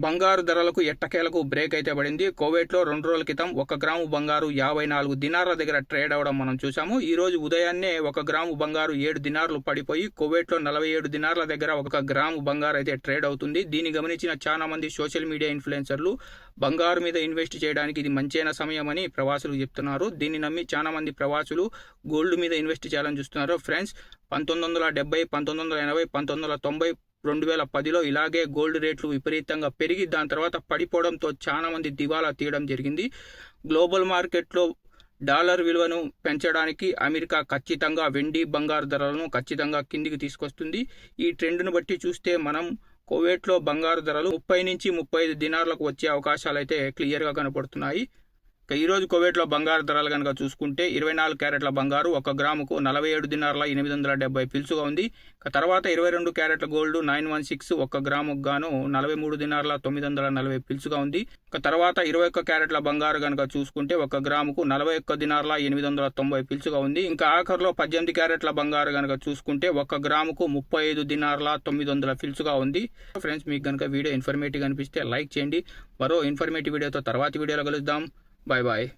బంగారు ధరలకు ఎట్టకేలకు బ్రేక్ అయితే పడింది. కువైట్లో 2 రోజుల క్రితం 1 గ్రాము బంగారు 54 దినార్ల దగ్గర ట్రేడ్ అవడం మనం చూసాము. ఈ రోజు ఉదయాన్నే 1 గ్రాము బంగారు 7 దినార్లు పడిపోయి కువైట్లో 47 దినార్ల దగ్గర 1 గ్రాము బంగారు అయితే ట్రేడ్ అవుతుంది. దీన్ని గమనించిన చాలా మంది సోషల్ మీడియా ఇన్ఫ్లుయెన్సర్లు బంగారు మీద ఇన్వెస్ట్ చేయడానికి ఇది మంచైన సమయం అని ప్రవాసులు చెప్తున్నారు. దీన్ని నమ్మి చాలా మంది ప్రవాసులు గోల్డ్ మీద ఇన్వెస్ట్ చేయాలని చూస్తున్నారు. ఫ్రెండ్స్, 1970, 1980, 1990, 2010లో ఇలాగే గోల్డ్ రేట్లు విపరీతంగా పెరిగి దాని తర్వాత పడిపోవడంతో చాలా మంది దివాలా తీయడం జరిగింది. గ్లోబల్ మార్కెట్లో డాలర్ విలువను పెంచడానికి అమెరికా ఖచ్చితంగా వెండి బంగారు ధరలను ఖచ్చితంగా కిందికి తీసుకొస్తుంది. ఈ ట్రెండ్ను బట్టి చూస్తే మనం కువైట్లో బంగారు ధరలు 30 నుంచి 35 దినార్లకు వచ్చే అవకాశాలు అయితే క్లియర్గా కనపడుతున్నాయి. ఈరోజు కువైట్లో బంగారు ధరలు కనుక చూసుకుంటే 24 క్యారెట్ల బంగారు 1 గ్రాముకు 47 దినార్ల 870 పిల్సుగా ఉంది. తర్వాత 22 క్యారెట్ల గోల్డ్ 916 1 గ్రాముకు గాను 43 దినార్ల 940 పిల్సుగా ఉంది. తర్వాత 21 క్యారెట్ల బంగారు కనుక చూసుకుంటే 1 గ్రాముకు 41 దినార్ల 890 పిల్సుగా ఉంది. ఇంకా ఆఖరిలో 18 క్యారెట్ల బంగారు కనుక చూసుకుంటే 1 గ్రాముకు 35 దినార్ల 900 పిల్సుగా ఉంది. ఫ్రెండ్స్, మీకు కనుక వీడియో ఇన్ఫర్మేటివ్ అనిపిస్తే లైక్ చేయండి. మరో ఇన్ఫర్మేటివ్ వీడియోతో తర్వాతి వీడియోలో కలుద్దాం. Bye bye.